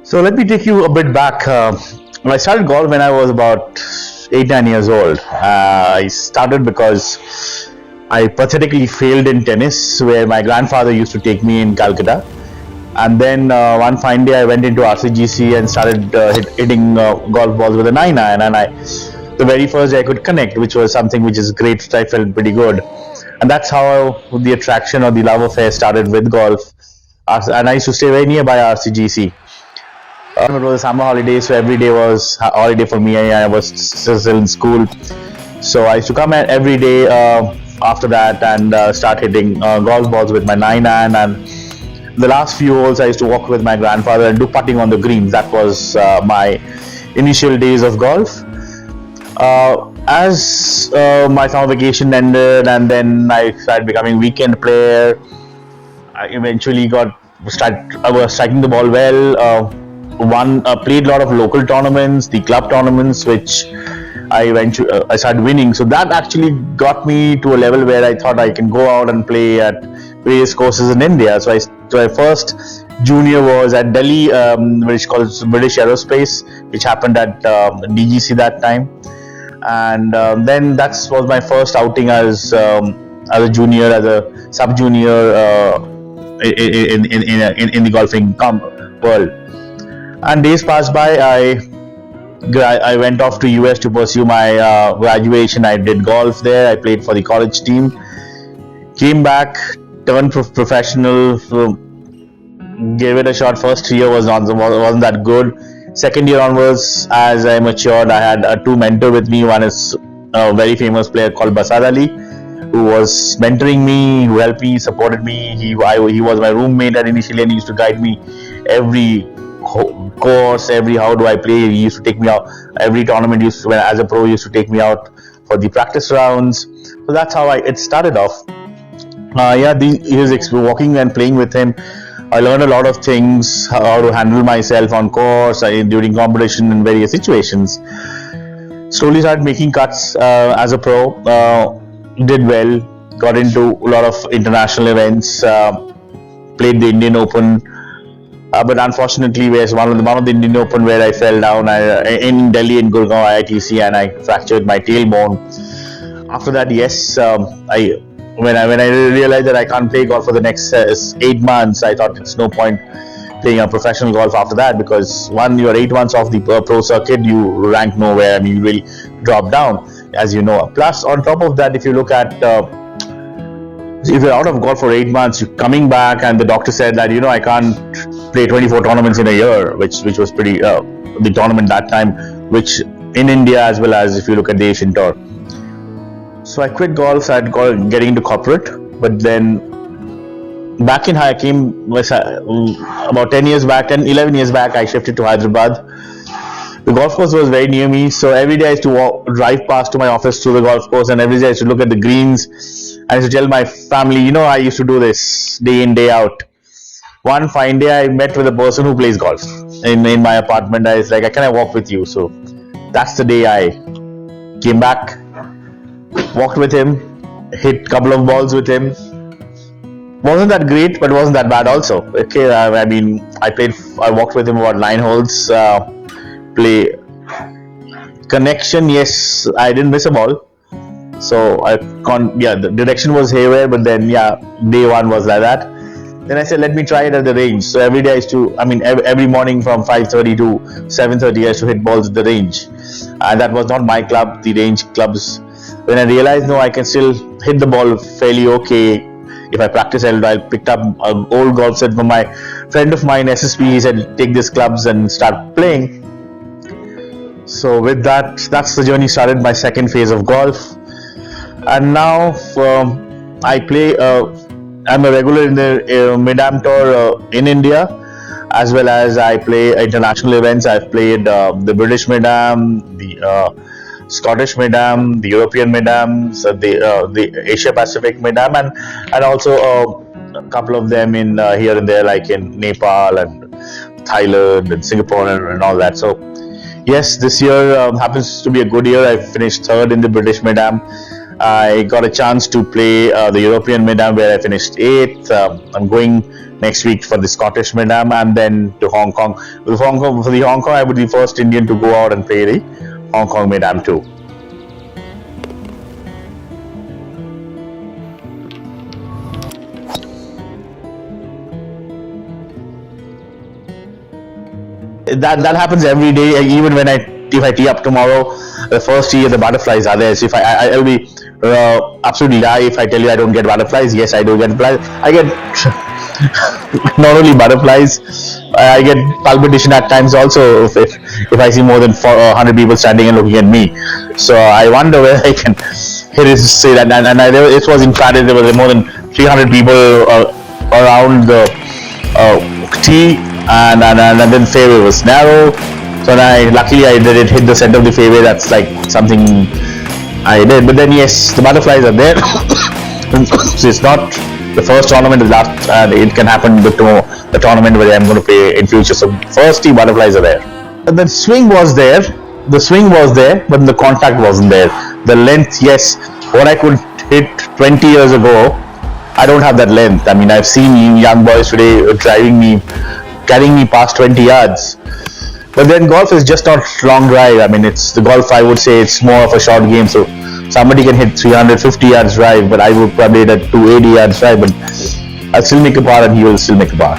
So let me take you a bit back. I started golf when I was about 8, 9 years old. I started because I pathetically failed in tennis, where my grandfather used to take me in Calcutta. And then one fine day, I went into RCGC and started hitting golf balls with a 9 iron. And the very first day I could connect, which was something which is great. I felt pretty good, and that's how the attraction or the love affair started with golf. And I used to stay very nearby RCGC. It was a summer holiday, so every day was a holiday for me. I was still in school, so I used to come every day after that and start hitting golf balls with my 9 iron. And the last few holes I used to walk with my grandfather and do putting on the greens. That was my initial days of golf. As my summer vacation ended, and then I started becoming weekend player. I eventually I was striking the ball well. Played a lot of local tournaments, the club tournaments, which I started winning. So that actually got me to a level where I thought I can go out and play at various courses in India. So my first junior was at Delhi, which is called British Aerospace, which happened at DGC that time. And then that was my first outing as a junior, as a sub junior in the golfing world. And days passed by. I went off to US to pursue my graduation. I did golf there. I played for the college team. Came back, turned professional. Gave it a shot. First 3 year wasn't that good. Second year onwards, as I matured, I had two mentors with me. One is a very famous player called Basad Ali, who was mentoring me, who helped me, supported me. He was my roommate initially, and he used to guide me every course, how do I play. He used to take me out every tournament. As a pro, he used to take me out for the practice rounds. So that's how it started off. Walking and playing with him, I learned a lot of things, how to handle myself on course, during competition and various situations. Slowly started making cuts as a pro. Did well, got into a lot of international events, played the Indian Open. But unfortunately, there's one of the Indian Open where I fell down in Delhi in Gurgaon IITC, and I fractured my tailbone. After that, when I realized that I can't play golf for the next 8 months, I thought it's no point playing a professional golf after that, because you're 8 months off the pro circuit, you rank nowhere. I mean, you really drop down, as you know. Plus, on top of that, if you look at if you're out of golf for 8 months, you're coming back, and the doctor said that I can't play 24 tournaments in a year, which was pretty the tournament that time, which in India, as well as if you look at the Asian Tour. So I quit golf, started getting into corporate. But then back in I came about 11 years back, I shifted to Hyderabad. The golf course was very near me, so every day I used to drive past to my office through the golf course, and every day I used to look at the greens. I used to tell my family, I used to do this day in, day out. One fine day, I met with a person who plays golf in my apartment. I was like, can I walk with you? So that's the day I came back, walked with him, hit a couple of balls with him. Wasn't that great, but wasn't that bad also. Okay, I walked with him about 9 holes. Play connection, yes, I didn't miss a ball. So the direction was haywire, but then day one was like that. Then I said, let me try it at the range. So every day every morning from 5:30 to 7:30 I used to hit balls at the range. And that was not my club, the range clubs. When I realized, I can still hit the ball fairly okay. If I practice, I picked up an old golf set from my friend of mine, SSP. He said, take these clubs and start playing. So with that's the journey started, my second phase of golf. And now I play. I'm a regular in the Mid-Am Tour in India, as well as I play international events. I've played the British Mid-Am, the Scottish Mid-Am, the European Mid-Am, so the Asia Pacific Mid-Am, and also a couple of them in here and there, like in Nepal and Thailand and Singapore and all that. So yes, this year happens to be a good year. I finished third in the British Mid-Am. I got a chance to play the European Mid-Am, where I finished 8th. I'm going next week for the Scottish Mid-Am, and then to Hong Kong. For the Hong Kong, I would be the first Indian to go out and play the Hong Kong Mid-Am too. That happens every day. Even when if I tee up tomorrow, the first tee the butterflies are there. So if I'll be absolutely lie if I tell you I don't get butterflies. Yes, I do get butterflies. I get not only butterflies, I get palpitation at times also if I see more than 100 people standing and looking at me. So I wonder where I can hit it. Say that, and it was in Paris. There were more than 300 people around the tee. And then fairway was narrow, so luckily I did it hit the center of the fairway. That's like something I did. But then yes, the butterflies are there. So it's not the first tournament is last, and it can happen with the tournament where I'm going to play in future. So first tee butterflies are there. And the swing was there. The swing was there, but the contact wasn't there. The length, yes, what I could hit 20 years ago, I don't have that length. I mean, I've seen young boys today carrying me past 20 yards. But then golf is just not long drive. I mean, it's the golf, I would say it's more of a short game. So somebody can hit 350 yards drive, but I would probably hit a 280 yards drive, but I'll still make a par and he will still make a par.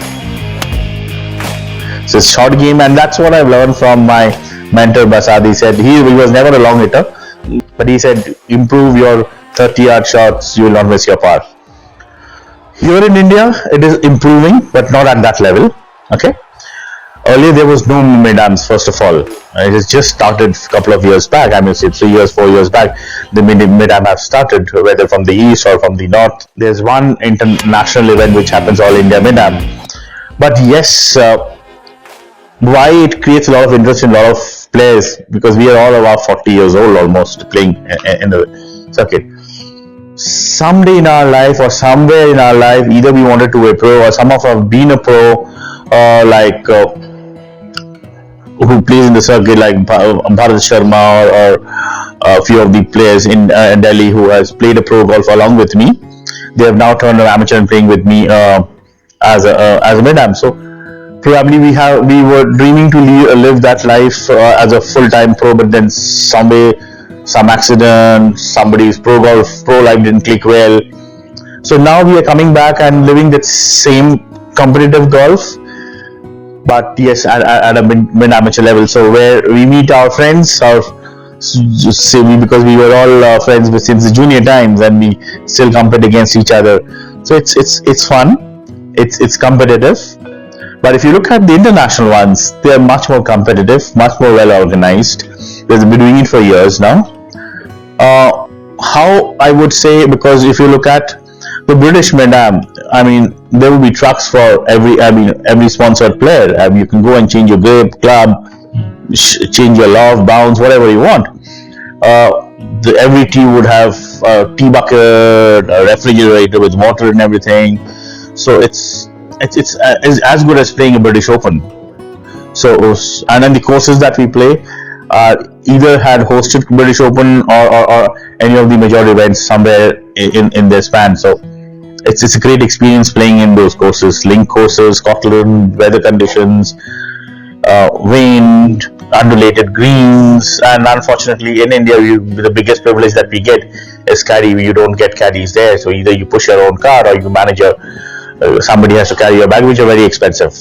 So it's short game, and that's what I've learned from my mentor Basad. He said he was never a long hitter, but he said improve your 30-yard shots, you will not miss your par. Here in India, it is improving, but not at that level. Okay. Earlier there was no mid-ams. First of all, it has just started a couple of years back. I mean, say 3 years, 4 years back, the mid-am have started, whether from the east or from the north. There's one international event which happens all India mid-am. But yes, why it creates a lot of interest in a lot of players, because we are all about 40 years old almost playing in the circuit. Someday in our life or somewhere in our life, either we wanted to be a pro or some of us have been a pro, who plays in the circuit like Bharat Sharma or a few of the players in Delhi who has played a pro golf along with me. They have now turned amateur and playing with me as a mid-am. So probably we were dreaming to live that life as a full-time pro, but then some accident, somebody's pro life didn't click well. So now we are coming back and living that same competitive golf, but yes, at a mid-amateur level. So where we meet our friends, because we were all friends since the junior times, and we still compete against each other. So it's fun, it's competitive. But if you look at the international ones, they are much more competitive, much more well organized. They've been doing it for years now. How I would say, because if you look at the British mid-am, I mean, there will be trucks for every sponsored player. You can go and change your grip, club, change your loft, bounce, whatever you want. Every tee would have a tea bucket, a refrigerator with water and everything. So it's as good as playing a British Open. So, and then the courses that we play either had hosted British Open or any of the major events somewhere in their span. So it's a great experience playing in those courses, link courses, Scotland, weather conditions, wind, undulated greens, and unfortunately in India the biggest privilege that we get is caddy. You don't get caddies there, so either you push your own car or you manage somebody has to carry your bag, which are very expensive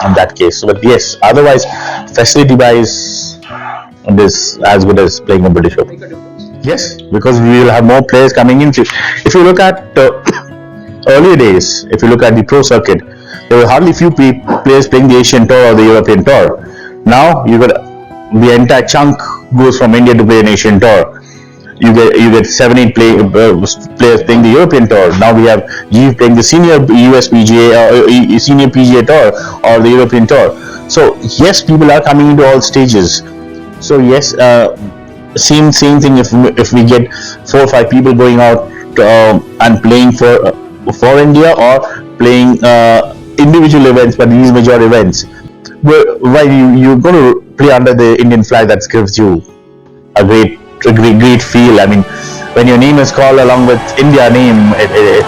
in that case. But yes, otherwise facility wise it is as good as playing a British Open. Yes, because we will have more players coming in. If you look at earlier days, if you look at the pro circuit, there were hardly few players playing the Asian Tour or the European Tour. Now you got the entire chunk goes from India to play an Asian Tour. You get 7-8 players playing the European Tour. Now we have GE playing the senior US PGA or senior PGA Tour or the European Tour. So yes, people are coming into all stages. So yes, same thing. If we get 4 or 5 people going out and playing for India or playing individual events, but these major events, where you're going to play under the Indian flag, that gives you a great feel. I mean, when your name is called along with India name, it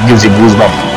gives you goosebumps.